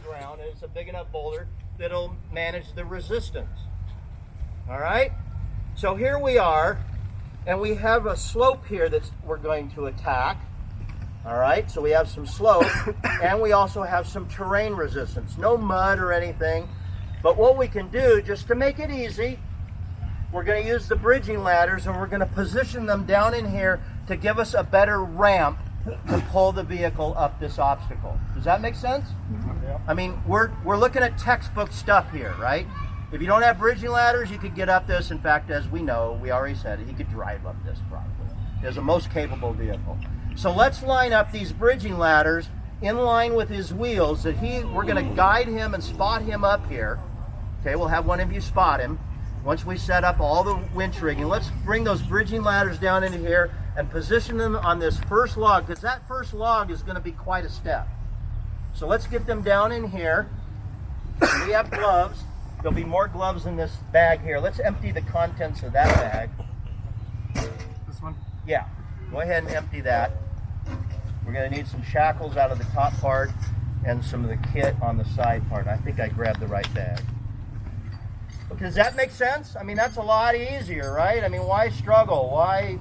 ground, and it's a big enough boulder that'll manage the resistance. All right? So here we are, and we have a slope here that we're going to attack. All right, so we have some slope, and we also have some terrain resistance. No mud or anything, but what we can do, just to make it easy, we're going to use the bridging ladders, and we're going to position them down in here to give us a better ramp to pull the vehicle up this obstacle. Does that make sense? Yeah. I mean, we're looking at textbook stuff here, right? If you don't have bridging ladders, you could get up this. In fact, as we know, we already said it, you could drive up this probably. It's the most capable vehicle. So let's line up these bridging ladders in line with his wheels that we're going to guide him and spot him up here. Okay, we'll have one of you spot him. Once we set up all the winch rigging, let's bring those bridging ladders down into here and position them on this first log, because that first log is going to be quite a step. So let's get them down in here. We have gloves. There'll be more gloves in this bag here. Let's empty the contents of that bag. This one? Yeah, go ahead and empty that. We're going to need some shackles out of the top part and some of the kit on the side part. I think I grabbed the right bag. Does that make sense? I mean, that's a lot easier, right? I mean, why struggle? Why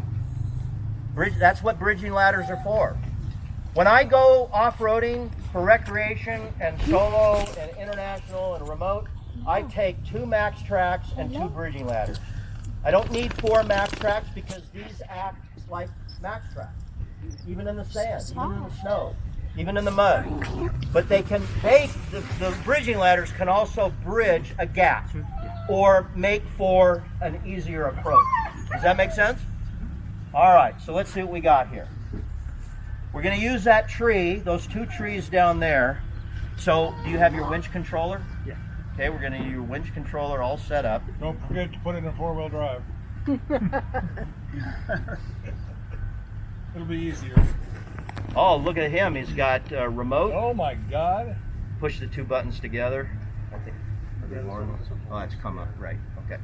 bridge? That's what bridging ladders are for. When I go off-roading for recreation and solo and international and remote, I take 2 max tracks and 2 bridging ladders. I don't need 4 max tracks because these act like max tracks, even in the sand, even in the snow, even in the mud. But the bridging ladders can also bridge a gap or make for an easier approach. Does that make sense? All right, so let's see what we got here. We're going to use that tree, those 2 trees down there. So do you have your winch controller? Yeah. Okay, we're going to use your winch controller all set up. Don't forget to put it in 4-wheel drive. It'll be easier. Oh, look at him. He's got a remote. Oh my God. Push the 2 buttons together. I think. Oh, that's come up. Right. Okay.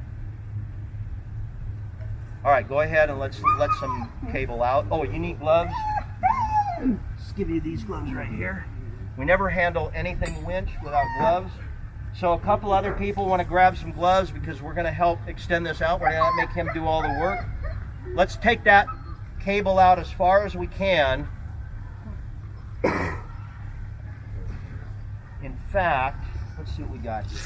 All right, go ahead and let's let some cable out. Oh, you need gloves? Let's give you these gloves right here. We never handle anything winch without gloves. So a couple other people want to grab some gloves because we're going to help extend this out. We're going to make him do all the work. Let's take that cable out as far as we can. In fact, let's see what we got here.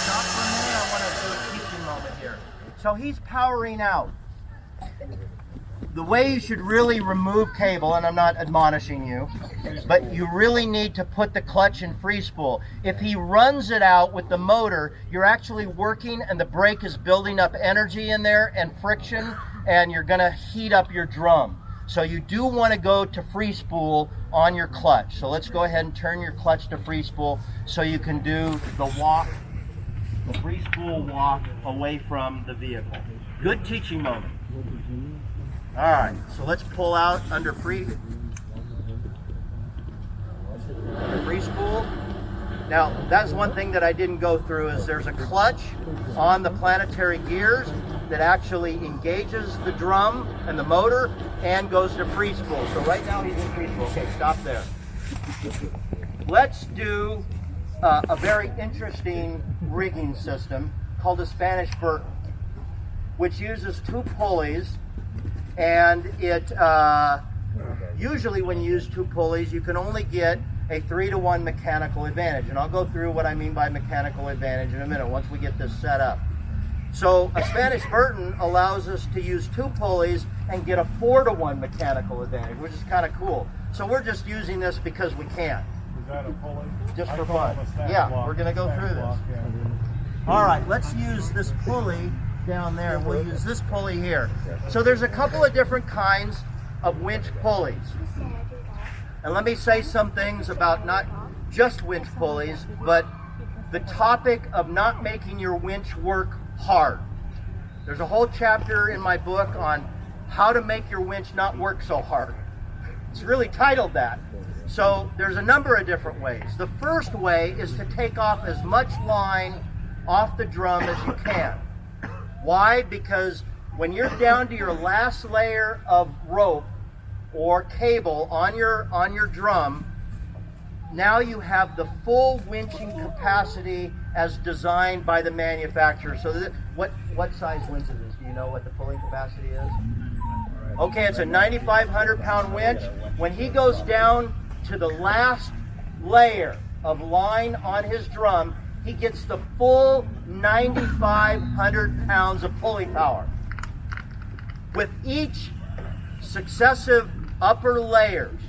Stop for a minute. I want to do a teaching moment here. So he's powering out. The way you should really remove cable, and I'm not admonishing you, but you really need to put the clutch in free spool. If he runs it out with the motor, you're actually working and the brake is building up energy in there and friction, and you're going to heat up your drum. So you do want to go to free spool on your clutch. So let's go ahead and turn your clutch to free spool so you can do the walk, the free spool walk away from the vehicle. Good teaching moment. All right, so let's pull out under free spool. Now, that's one thing that I didn't go through is there's a clutch on the planetary gears that actually engages the drum and the motor and goes to free spool. So right now he's in free spool. Okay, stop there. Let's do a very interesting rigging system called a Spanish Burton, which uses 2 pulleys, and it usually when you use 2 pulleys you can only get a 3-to-1 mechanical advantage, and I'll go through what I mean by mechanical advantage in a minute once we get this set up. So a Spanish Burton allows us to use 2 pulleys and get a 4-to-1 mechanical advantage, which is kind of cool. So we're just using this because we can. Is that a pulley? Just for fun. Yeah, we're going to go through this. Yeah. All right, let's use this pulley down there, and we'll use this pulley here. So there's a couple of different kinds of winch pulleys. And let me say some things about not just winch pulleys, but the topic of not making your winch work hard. There's a whole chapter in my book on how to make your winch not work so hard. It's really titled that. So there's a number of different ways. The first way is to take off as much line off the drum as you can. Why? Because when you're down to your last layer of rope or cable on your drum, now you have the full winching capacity as designed by the manufacturer. So what size winch is this? Do you know what the pulling capacity is? Okay, it's a 9,500 pound winch. When he goes down to the last layer of line on his drum, he gets the full 9,500 pounds of pulley power. With each successive upper layers,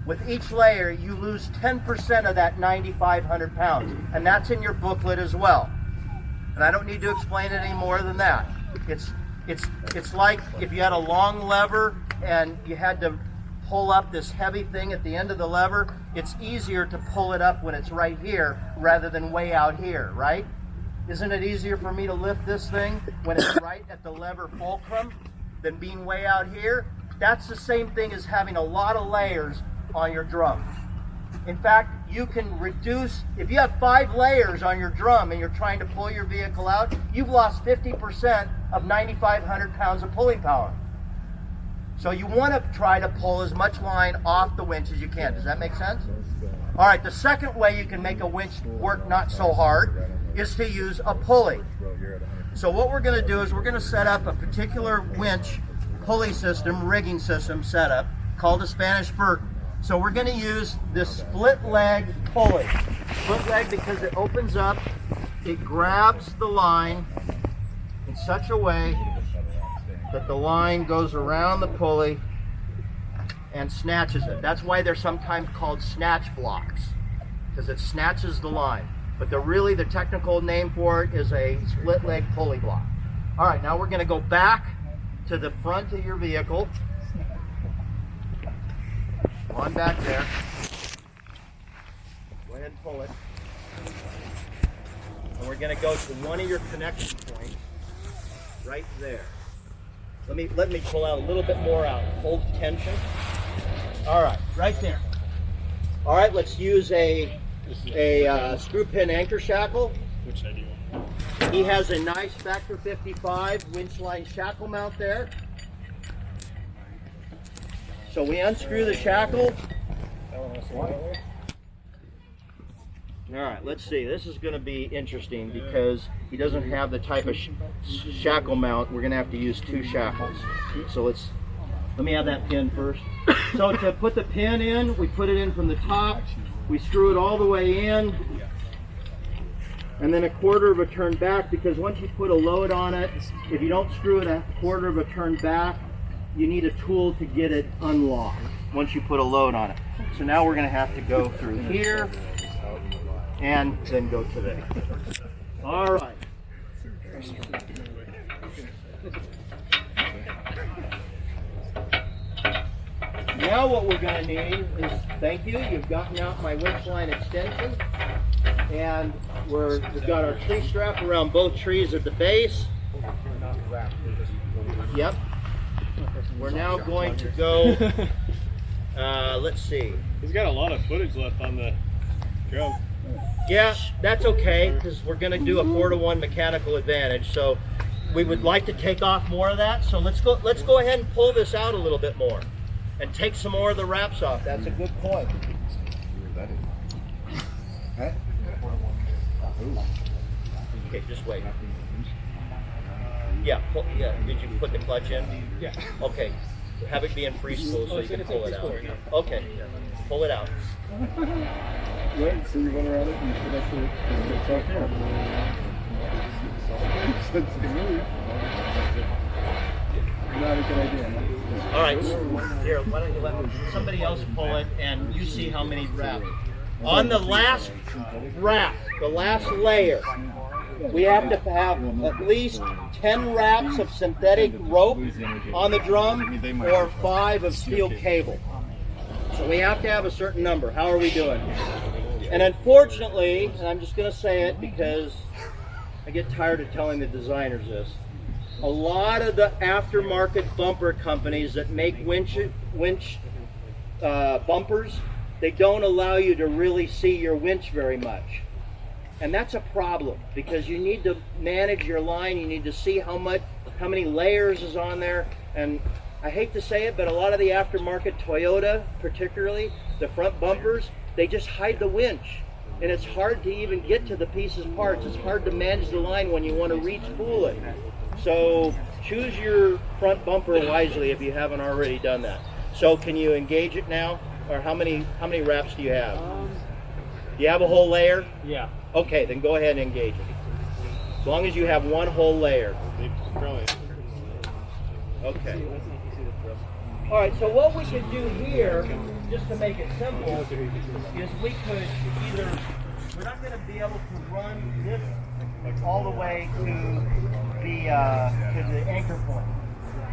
with each layer, you lose 10% of that 9,500 pounds. And that's in your booklet as well. And I don't need to explain it any more than that. It's like if you had a long lever and you had to pull up this heavy thing at the end of the lever, it's easier to pull it up when it's right here rather than way out here, right? Isn't it easier for me to lift this thing when it's right at the lever fulcrum than being way out here? That's the same thing as having a lot of layers on your drum. In fact, you can reduce, if you have 5 layers on your drum and you're trying to pull your vehicle out, you've lost 50% of 9,500 pounds of pulling power. So you want to try to pull as much line off the winch as you can. Does that make sense? All right, the second way you can make a winch work not so hard is to use a pulley. So what we're going to do is we're going to set up a particular winch pulley system, rigging system setup called a Spanish Burton. So we're going to use this split leg pulley. Split leg because it opens up, it grabs the line in such a way that the line goes around the pulley and snatches it. That's why they're sometimes called snatch blocks, because it snatches the line. But the technical name for it is a split leg pulley block. All right, now we're going to go back to the front of your vehicle. On back there. Go ahead and pull it. And we're going to go to one of your connection points right there. Let me pull out a little bit more out. Hold tension. All right, right there. All right, let's use a screw pin anchor shackle. Which side do you want? He has a nice factor 55 winch line shackle mount there. So we unscrew the shackle. All right, let's see. This is going to be interesting because he doesn't have the type of shackle mount. We're going to have to use 2 shackles. So let me have that pin first. So to put the pin in, we put it in from the top. We screw it all the way in. And then a quarter of a turn back, because once you put a load on it, if you don't screw it a quarter of a turn back, you need a tool to get it unlocked once you put a load on it. So now we're going to have to go through here and then go to there. All right. Now what we're going to need is, thank you, you've gotten out my winch line extension, and we've got our tree strap around both trees at the base. Yep. We're now going to go, let's see. He's got a lot of footage left on the drum. Yeah, that's okay, because we're going to do a 4-to-1 mechanical advantage. So we would like to take off more of that. So let's go ahead and pull this out a little bit more and take some more of the wraps off. That's a good point. Okay, just wait. Yeah, did you put the clutch in? Yeah. Okay, have it be in free spool so you can pull it out. Okay, pull it out. Right, so you run around it and you put up the truck here. Not a good idea. All right, here, why don't you let somebody else pull it and you see how many wraps. On the last wrap, the last layer, we have to have at least 10 wraps of synthetic rope on the drum or 5 of steel cable. So we have to have a certain number. How are we doing? And unfortunately, and I'm just going to say it because I get tired of telling the designers this, a lot of the aftermarket bumper companies that make winch bumpers, they don't allow you to really see your winch very much. And that's a problem because you need to manage your line. You need to see how many layers is on there. And I hate to say it, but a lot of the aftermarket Toyota, particularly the front bumpers, they just hide the winch. And it's hard to even get to the pieces parts. It's hard to manage the line when you want to reach Pulley. So choose your front bumper wisely if you haven't already done that. So can you engage it now? Or how many wraps do you have? Do you have a whole layer? Yeah. Okay, then go ahead and engage it. As long as you have one whole layer. Okay. All right, so what we could do here, just to make it simple, is we could either, we're not going to be able to run this all the way to the anchor point.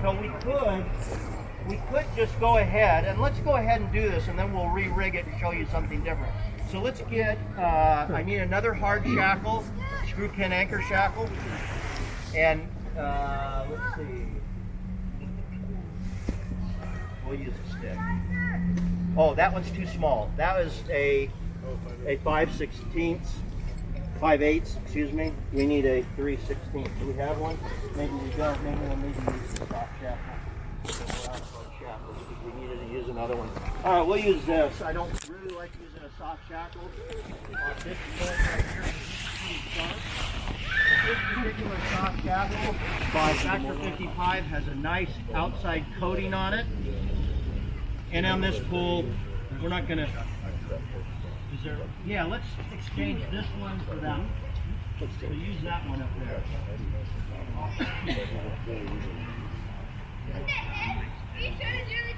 So we could just go ahead, and let's go ahead and do this, and then we'll re-rig it and show you something different. So let's get, I need another hard shackle, screw pin anchor shackle, and let's see. We'll use a stick. Oh, that one's too small. That was a 5/16, 5/8, excuse me. We need a 3/16. Do we have one? Maybe we don't. Maybe we'll need to use the soft shackle. We needed to use another one. All right, we'll use this. I don't really like using a soft shackle. This point right here is pretty sharp. This particular soft shackle by Factor 55 has a nice outside coating on it. And on this pool, we're not going to, yeah, let's exchange this one for that one. We'll use that one up there.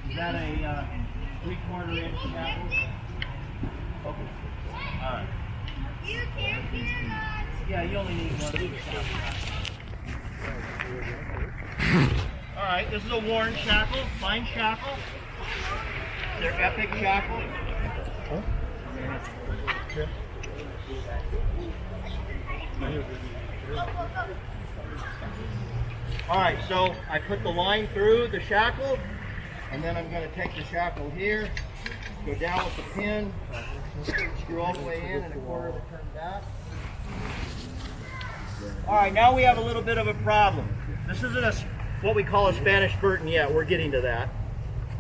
Is that a 3/4 inch shackle? Okay. All right. Yeah, you only need one. All right, this is a worn shackle, fine shackle. They're epic shackle. Huh? Yeah. All right, so I put the line through the shackle, and then I'm going to take the shackle here, go down with the pin, screw all the way in and 1/4 of a turn back. All right, now we have a little bit of a problem. This isn't what we call a Spanish Burton yet. We're getting to that.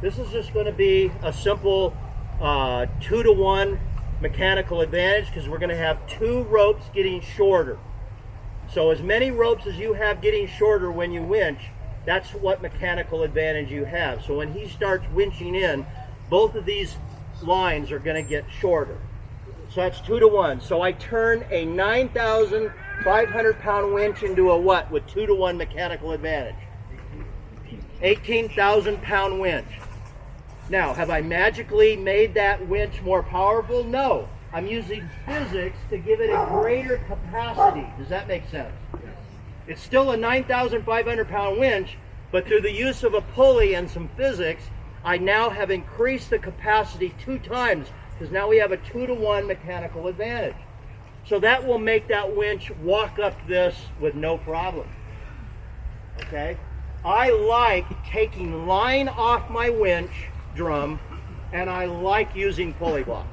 This is just going to be a simple 2-to-1 mechanical advantage because we're going to have 2 ropes getting shorter. So as many ropes as you have getting shorter when you winch, that's what mechanical advantage you have. So when he starts winching in, both of these lines are going to get shorter. So that's 2-to-1. So I turn a 9,500 pound winch into a what with 2-to-1 mechanical advantage? 18,000 pound winch. Now, have I magically made that winch more powerful? No. I'm using physics to give it a greater capacity. Does that make sense? It's still a 9,500 pound winch, but through the use of a pulley and some physics, I now have increased the capacity 2 times because now we have a 2-to-1 mechanical advantage. So that will make that winch walk up this with no problem. Okay? I like taking line off my winch drum, and I like using pulley blocks.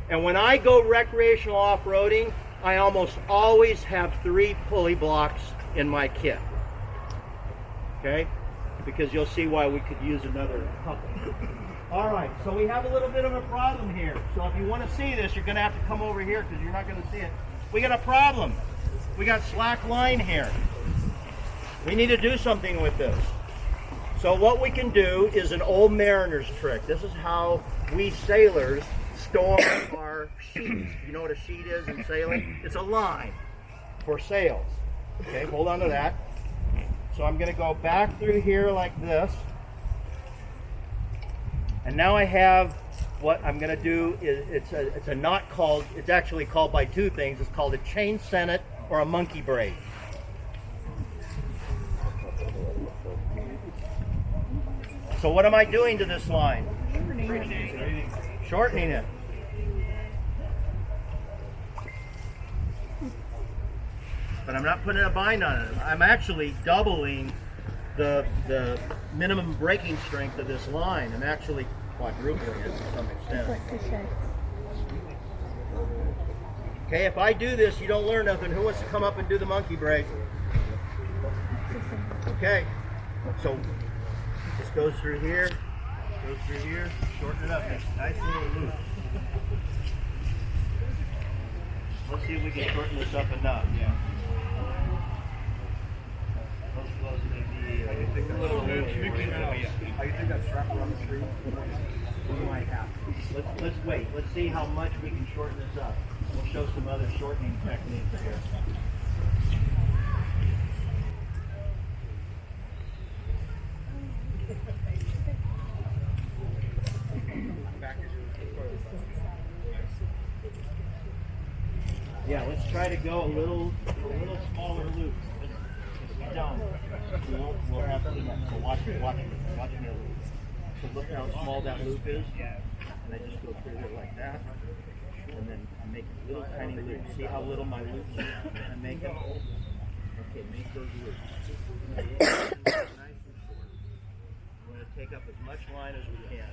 And when I go recreational off-roading, I almost always have 3 pulley blocks in my kit. Okay? Because you'll see why we could use another couple. All right, so we have a little bit of a problem here. So if you want to see this, you're going to have to come over here because you're not going to see it. We got a problem. We got slack line here. We need to do something with this. So what we can do is an old mariner's trick. This is how we sailors store our sheets. You know what a sheet is in sailing? It's a line for sails. Okay, hold on to that. So I'm going to go back through here like this. And now I have what I'm going to do is it's a knot called, it's actually called by 2 things. It's called a chain sennit or a monkey braid. So what am I doing to this line? Shortening it. But I'm not putting a bind on it. I'm actually doubling the minimum braking strength of this line. I'm actually quadrupling it to some extent. Okay, Okay, if I do this, you don't learn nothing. Who wants to come up and do the monkey braid? Okay, so this goes through here, shorten it up, makes a nice little loop. Let's see if we can shorten this up enough. Yeah. I think that strap around the tree. We might have to. Let's wait. Let's see how much we can shorten this up. We'll show some other shortening techniques here. Yeah, let's try to go a little smaller loop. If we don't, we'll have to. So watch me a loop. So look how small that loop is, and I just go through it like that, and then I make little tiny loops. See how little my loops are? I make them. Okay, make those loops. Nice and short. We're going to take up as much line as we can.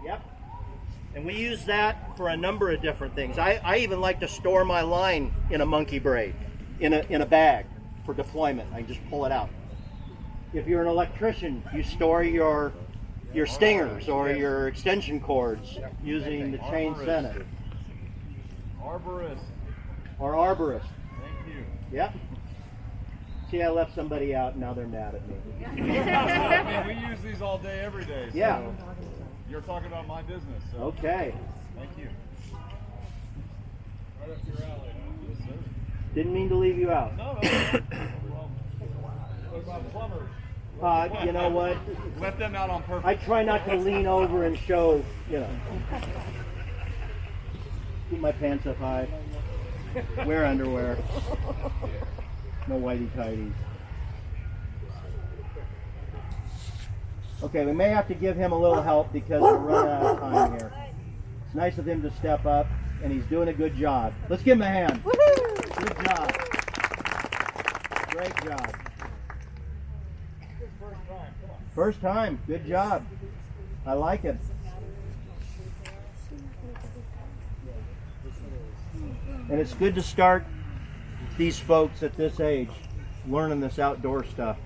Yep. And we use that for a number of different things. I even like to store my line in a monkey braid, in a bag for deployment. I can just pull it out. If you're an electrician, you store your stingers or your extension cords using the chain Senate. Arborist. Or arborist. Thank you. Yep. See, I left somebody out, and now they're mad at me. I mean, we use these all day, every day. So Yeah. You're talking about my business. So. Okay. Thank you. Right up your alley. Yes, sir. Didn't mean to leave you out. No problem. What about plumbers? You know what? Let them out on purpose. I try not to lean over and show, keep my pants up high, wear underwear, no whitey tighties. Okay, we may have to give him a little help because we're running out of time here. It's nice of him to step up, and he's doing a good job. Let's give him a hand. Good job. Great job. First time. Good job. I like it. And it's good to start these folks at this age learning this outdoor stuff.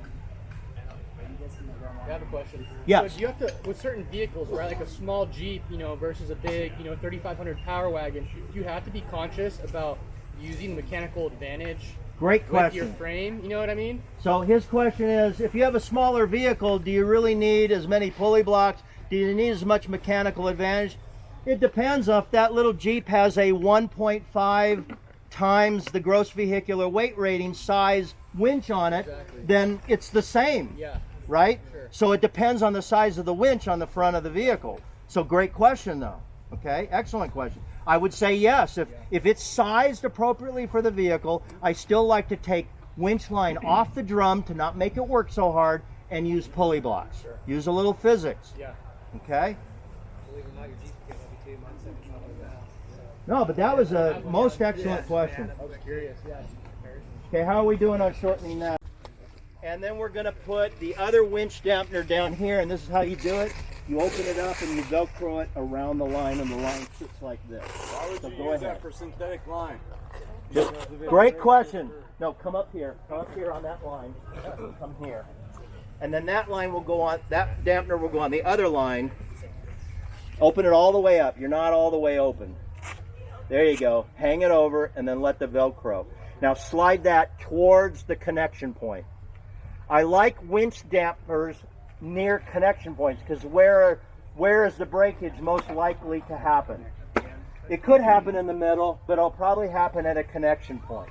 I have a question. Yes. So do you have to, with certain vehicles, right, like a small Jeep, versus a big, 3,500 power wagon, do you have to be conscious about using the mechanical advantage Great with question. your frame? You know what I mean? So his question is, if you have a smaller vehicle, do you really need as many pulley blocks? Do you need as much mechanical advantage? It depends. If that little Jeep has a 1.5 times the gross vehicular weight rating size winch on it, Exactly. then it's the same. Yeah. Right? Sure. So it depends on the size of the winch on the front of the vehicle. So great question though. Okay, excellent question. I would say yes. If it's sized appropriately for the vehicle, I still like to take winch line off the drum to not make it work so hard and use pulley blocks. Sure. Use a little physics. Yeah. Okay? Believe it or not, your Jeep can be 2 months and something like that. No, but that was a most excellent question. I was curious, yeah. Okay, how are we doing on shortening that? And then we're going to put the other winch dampener down here, and this is how you do it. You open it up and you Velcro it around the line, and the line sits like this. Why would So you go use ahead. that for synthetic line? Great question. No, come up here. Come up here on that line. Come here. And then that line will go on, that dampener will go on the other line. Open it all the way up. You're not all the way open. There you go. Hang it over and then let the Velcro. Now slide that towards the connection point. I like winch dampers near connection points because where is the breakage most likely to happen? It could happen in the middle, but it'll probably happen at a connection point.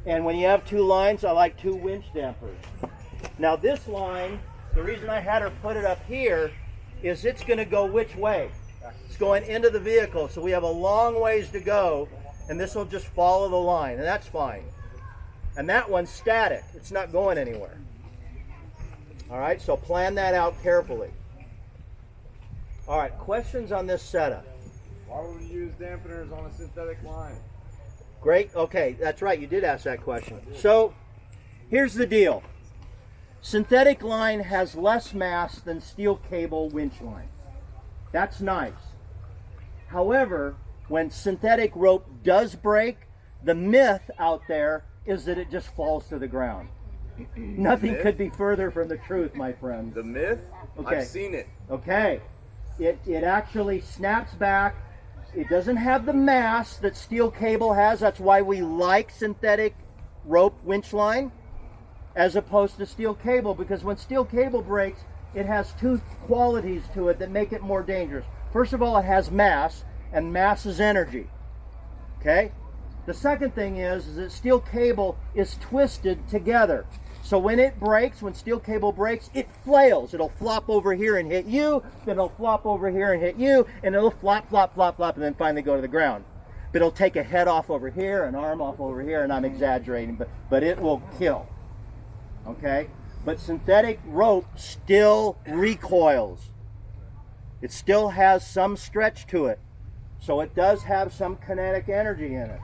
And when you have two lines, I like two winch dampers. Now this line, the reason I had her put it up here is it's going to go which way? It's going into the vehicle, so we have a long ways to go, and this will just follow the line, and that's fine. And that one's static. It's not going anywhere. All right, so plan that out carefully. All right, questions on this setup? Why would we use dampeners on a synthetic line? Great. Okay, that's right. You did ask that question. So here's the deal. Synthetic line has less mass than steel cable winch line. That's nice. However, when synthetic rope does break, the myth out there is that it just falls to the ground. Nothing could be further from the truth, my friends. The myth? Okay. I've seen it. Okay. It actually snaps back. It doesn't have the mass that steel cable has. That's why we like synthetic rope winch line as opposed to steel cable, because when steel cable breaks, it has two qualities to it that make it more dangerous. First of all, it has mass, and mass is energy. Okay? The second thing is that steel cable is twisted together. So when it breaks, when steel cable breaks, it flails. It'll flop over here and hit you, then it'll flop over here and hit you, and it'll flop, flop, flop, flop, and then finally go to the ground. But it'll take a head off over here, an arm off over here, and I'm exaggerating, but it will kill. Okay? But synthetic rope still recoils. It still has some stretch to it. So it does have some kinetic energy in it.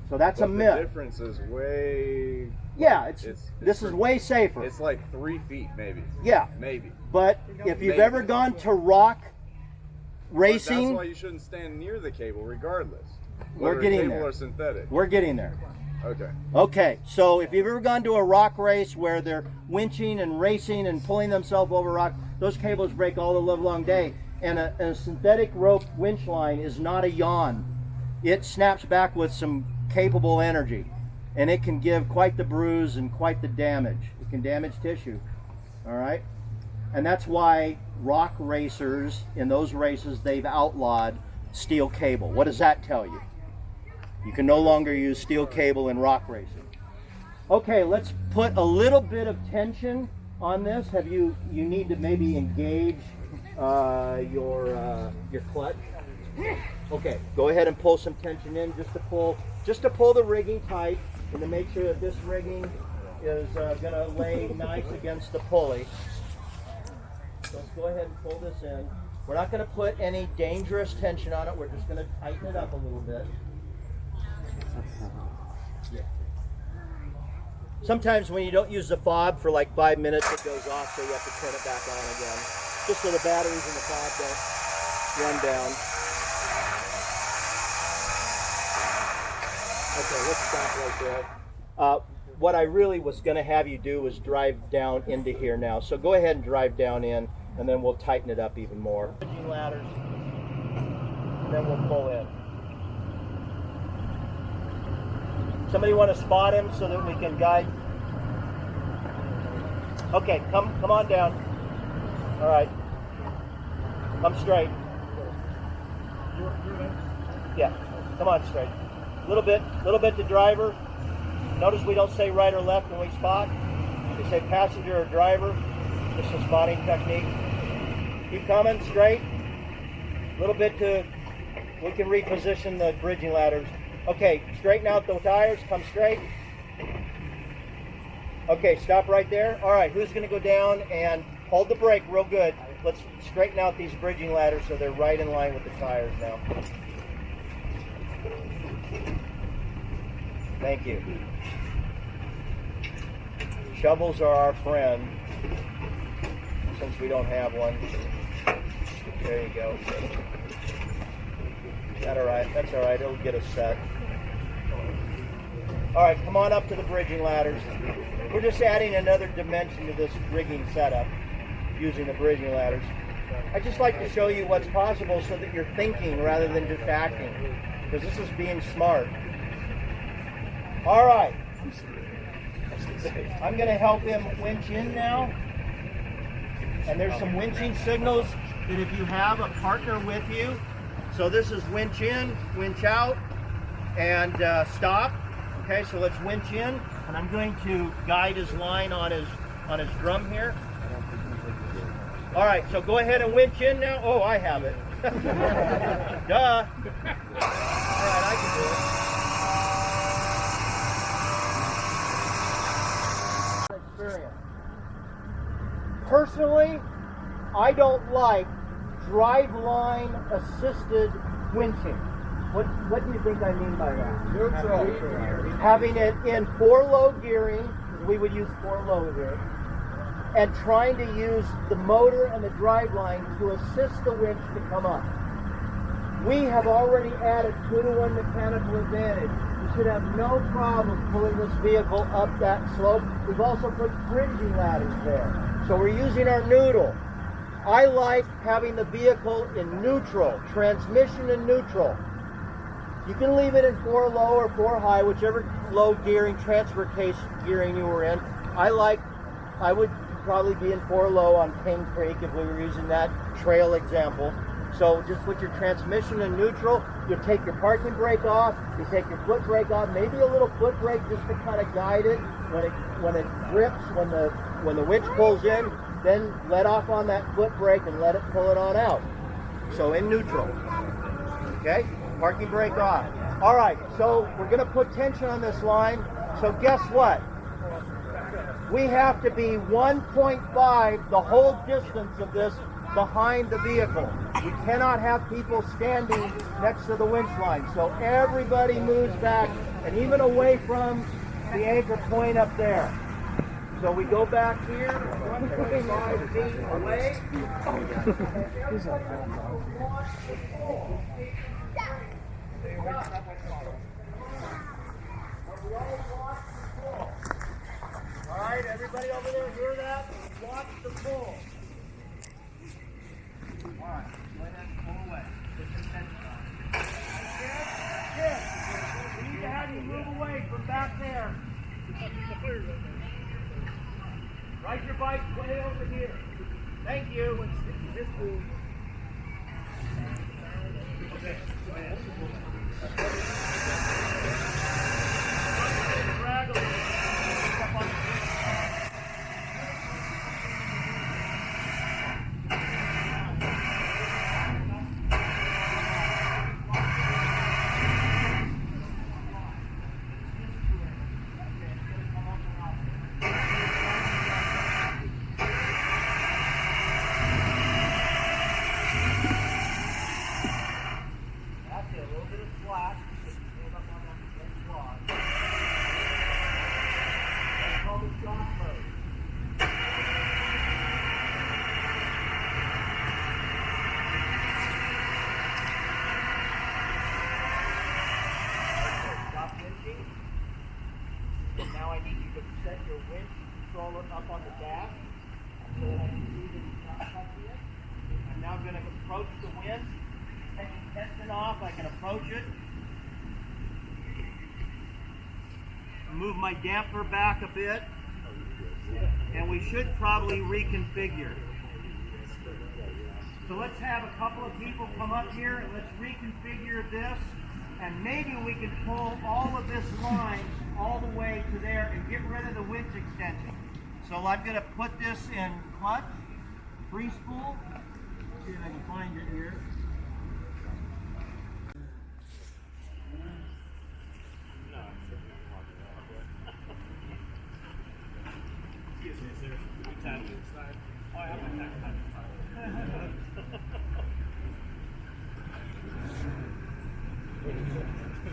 So that's a myth. The difference is way... Yeah, this is way safer. It's like 3 feet, maybe. Yeah. Maybe. But if you've Maybe. ever gone to rock But racing, that's why you shouldn't stand near the cable, regardless. We're Whether getting cable there. or synthetic. we're getting there. Okay. Okay, so if you've ever gone to a rock race where they're winching and racing and pulling themselves over rock, those cables break all the live long day. And a synthetic rope winch line is not a yawn. It snaps back with some capable energy, and it can give quite the bruise and quite the damage. It can damage tissue. All right, and that's why rock racers in those races, they've outlawed steel cable. What does that tell you? You can no longer use steel cable in rock racing. Okay, let's put a little bit of tension on this. You need to maybe engage your clutch. Okay, go ahead and pull some tension in, just to pull the rigging tight, and to make sure that this rigging is going to lay nice against the pulley. So let's go ahead and pull this in. We're not going to put any dangerous tension on it. We're just going to tighten it up a little bit. Yeah. Sometimes when you don't use the fob for like 5 minutes, it goes off, so you have to turn it back on again, just so the batteries in the fob don't run down. Okay, let's stop right there. What I really was going to have you do was drive down into here now. So go ahead and drive down in, and then we'll tighten it up even more. Ladders, and then we'll pull in. Somebody want to spot him so that we can guide? Okay, come on down. All right. Come straight. Yeah, come on straight. Little bit to driver. Notice we don't say right or left when we spot. We say passenger or driver. Just a spotting technique. Keep coming straight. Little bit to, we can reposition the bridging ladders. Okay, straighten out the tires, come straight. Okay, stop right there. All right, who's going to go down and hold the brake real good? Let's straighten out these bridging ladders so they're right in line with the tires now. Thank you. Shovels are our friend, since we don't have one. There you go. That's all right, it'll get us set. All right, come on up to the bridging ladders. We're just adding another dimension to this rigging setup using the bridging ladders. I just like to show you what's possible so that you're thinking rather than just acting, because this is being smart. All right, I'm going to help him winch in now. And there's some winching signals that if you have a partner with you, so this is winch in, winch out, and stop. Okay, so let's winch in, and I'm going to guide his line on his drum here. All right, so go ahead and winch in now. Oh, I have it. Duh. All right, I can do it. Experience. Personally, I don't like driveline assisted winching. What do you think I mean by that? Neutral. Having it in 4-low gearing, we would use 4-low here, and trying to use the motor and the driveline to assist the winch to come up. We have already added 2-to-1 mechanical advantage. You should have no problem pulling this vehicle up that slope. We've also put fringing ladders there. So we're using our noodle. I like having the vehicle in neutral, transmission in neutral. You can leave it in 4 low or 4 high, whichever low gearing, transfer case gearing you were in. I would probably be in 4 low on King Creek if we were using that trail example. So just put your transmission in neutral. You take your parking brake off. You take your foot brake off. Maybe a little foot brake just to kind of guide it when it grips, when the winch pulls in. Then let off on that foot brake and let it pull it on out. So in neutral. Okay? Parking brake off. All right, so we're going to put tension on this line. So guess what? We have to be 1.5 the whole distance of this behind the vehicle. We cannot have people standing next to the winch line. So everybody moves back and even away from the anchor point up there. So we go back here, 1.5 feet away. All right, everybody over there, hear that? Watch the pull. All right, go ahead and pull away. Put your tension on. Good. We need to have you move away from back there. Ride your bike way over here. Thank you. This move. Now I need you to set your winch controller up on the dash so that I can see that it's not touching it. I'm now going to approach the winch, taking tension off. I can approach it. Move my damper back a bit, and we should probably reconfigure. So let's have a couple of people come up here and let's reconfigure this, and maybe we can pull all of this line all the way to there and get rid of the winch extension. So I'm going to put this in clutch, free spool. See if I can find it here. Excuse me, is there a tag inside? Oh, I have my tag inside.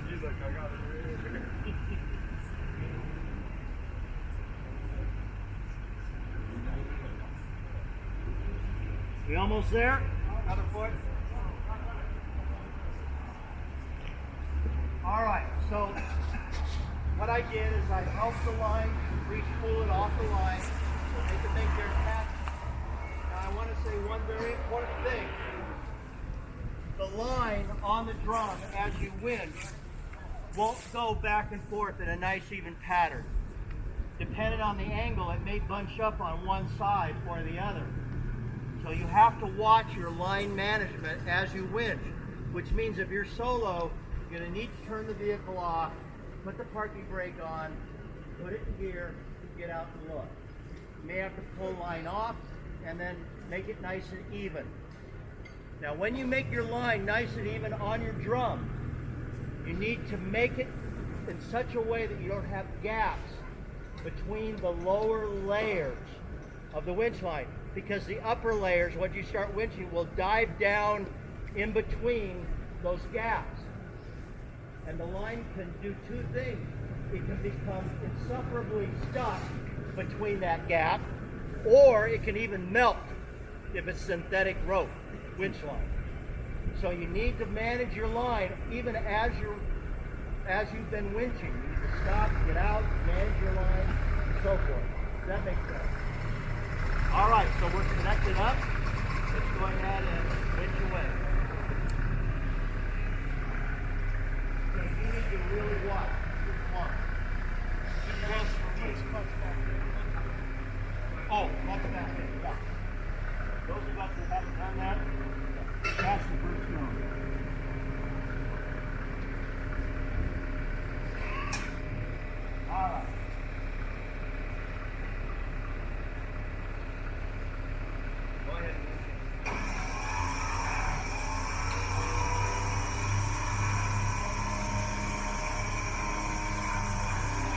He's like, I got it right here. We almost there? Another foot. All right, so what I did is I helped the line, re-spool it off the line so they can make their attachment. Now I want to say one very important thing. The line on the drum as you winch won't go back and forth in a nice even pattern. Depending on the angle, it may bunch up on one side or the other. So you have to watch your line management as you winch, which means if you're solo, you're going to need to turn the vehicle off, put the parking brake on, put it in gear, get out and look. You may have to pull line off and then make it nice and even. Now when you make your line nice and even on your drum, you need to make it in such a way that you don't have gaps between the lower layers of the winch line, because the upper layers, once you start winching, will dive down in between those gaps. And the line can do two things. It can become insufferably stuck between that gap, or it can even melt if it's synthetic rope, winch line. So you need to manage your line even as you've been winching. You need to stop, get out, manage your line, and so forth. Does that make sense? All right, so we're connected up. Let's go ahead and winch away. Okay, you need to really watch. Come on. Oh, that's back in. Yeah. Those of us that haven't done that, that's the first one. All right. Go ahead and winch in.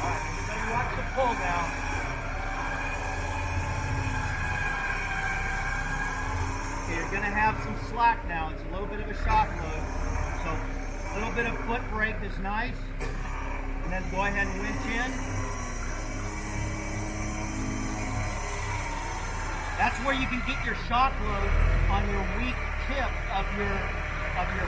All right, everybody watch the pull now. Okay, you're going to have some slack now. It's a little bit of a shock load. So a little bit of foot brake is nice. And then go ahead and winch in. That's where you can get your shock load on your weak tip of your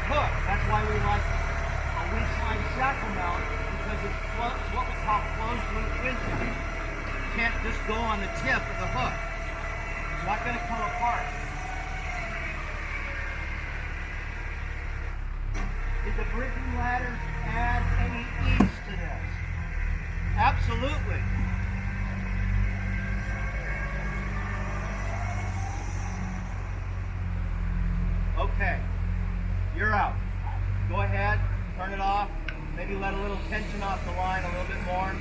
hook. That's why we like a winch line shackle mount, because it's what we call closed loop winching. You can't just go on the tip of the hook. It's not going to come apart. Did the bridging ladders add any ease to this? Absolutely. Okay, you're out. Go ahead, turn it off. Maybe let a little tension off the line a little bit more.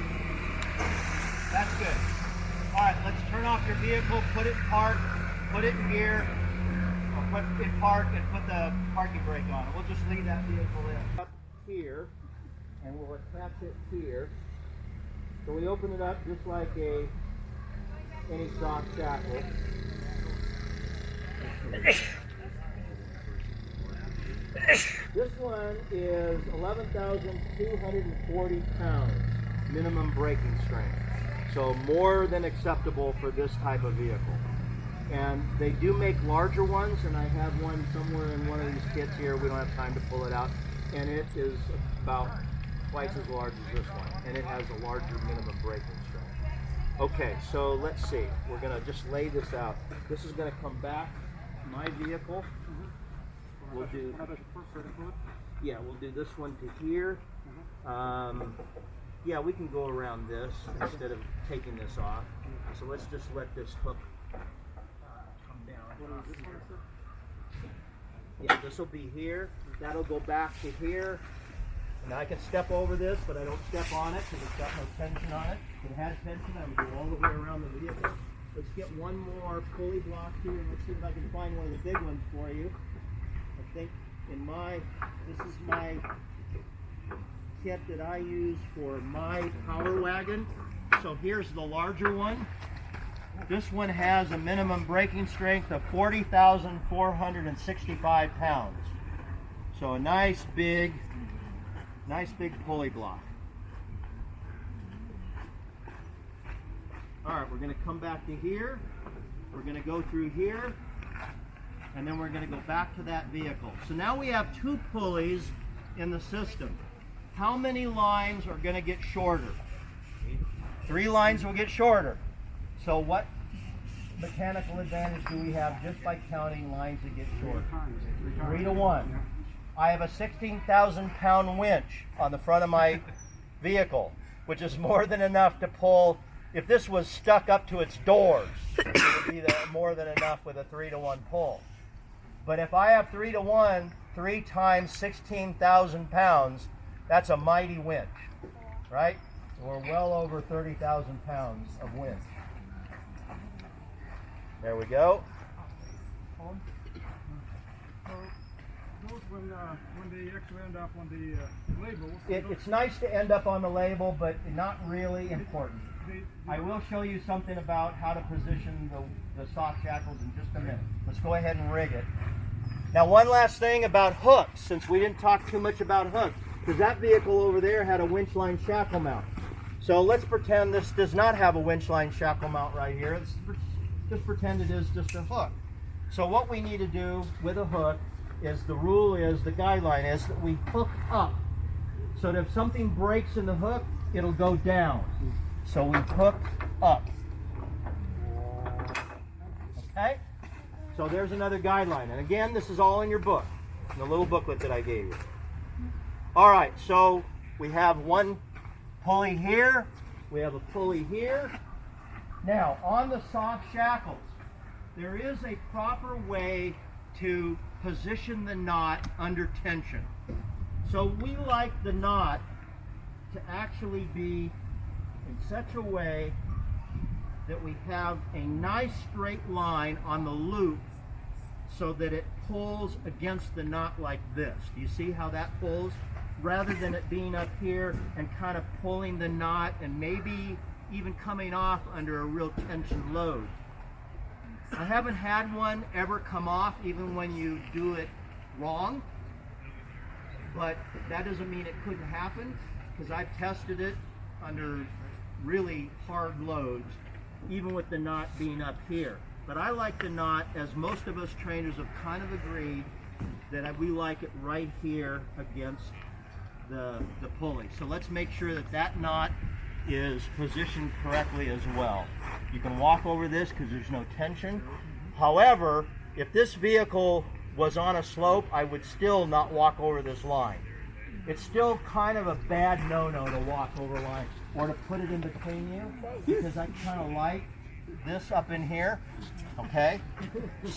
That's good. All right, let's turn off your vehicle, put it in park, put it in gear, or put it in park and put the parking brake on. We'll just leave that vehicle in. Up here, and we'll attach it here. So we open it up just like any soft shackle. This one is 11,240 pounds minimum braking strength. So more than acceptable for this type of vehicle. And they do make larger ones, and I have one somewhere in one of these kits here. We don't have time to pull it out. And it is about twice as large as this one. And it has a larger minimum braking strength. Okay, so let's see. We're going to just lay this out. This is going to come back to my vehicle. We'll do, yeah, we'll do this one to here. Yeah, we can go around this instead of taking this off. So let's just let this hook come down. Yeah, this will be here. That'll go back to here. And I can step over this, but I don't step on it because it's got no tension on it. If it had tension, I would go all the way around the vehicle. Let's get one more pulley block here, and let's see if I can find one of the big ones for you. I think this is my kit that I use for my power wagon. So here's the larger one. This one has a minimum braking strength of 40,465 pounds. So a nice big pulley block. All right, we're going to come back to here. We're going to go through here. And then we're going to go back to that vehicle. So now we have 2 pulleys in the system. How many lines are going to get shorter? 3 lines will get shorter. So what mechanical advantage do we have just by counting lines that get shorter? 3 to 1. I have a 16,000-pound winch on the front of my vehicle, which is more than enough to pull. If this was stuck up to its doors, it would be more than enough with a 3 to 1 pull. But if I have 3 to 1, 3 times 16,000 pounds, that's a mighty winch, right? So we're well over 30,000 pounds of winch. There we go. When they actually end up on the label. It's nice to end up on the label, but not really important. I will show you something about how to position the soft shackles in just a minute. Let's go ahead and rig it. Now, one last thing about hooks, since we didn't talk too much about hooks, because that vehicle over there had a winch line shackle mount. So let's pretend this does not have a winch line shackle mount right here. Let's just pretend it is just a hook. So what we need to do with a hook is the guideline is that we hook up. So that if something breaks in the hook, it'll go down. So we hook up. Okay? So there's another guideline. And again, this is all in your book, in the little booklet that I gave you. All right, so we have one pulley here. We have a pulley here. Now, on the soft shackles, there is a proper way to position the knot under tension. So we like the knot to actually be in such a way that we have a nice straight line on the loop so that it pulls against the knot like this. Do you see how that pulls? Rather than it being up here and kind of pulling the knot and maybe even coming off under a real tension load. I haven't had one ever come off even when you do it wrong, but that doesn't mean it couldn't happen, because I've tested it under really hard loads, even with the knot being up here. But I like the knot, as most of us trainers have kind of agreed, that we like it right here against the pulley. So let's make sure that that knot is positioned correctly as well. You can walk over this because there's no tension. However, if this vehicle was on a slope, I would still not walk over this line. It's still kind of a bad no-no to walk over line or to put it in between you, because I kind of like this up in here, okay? So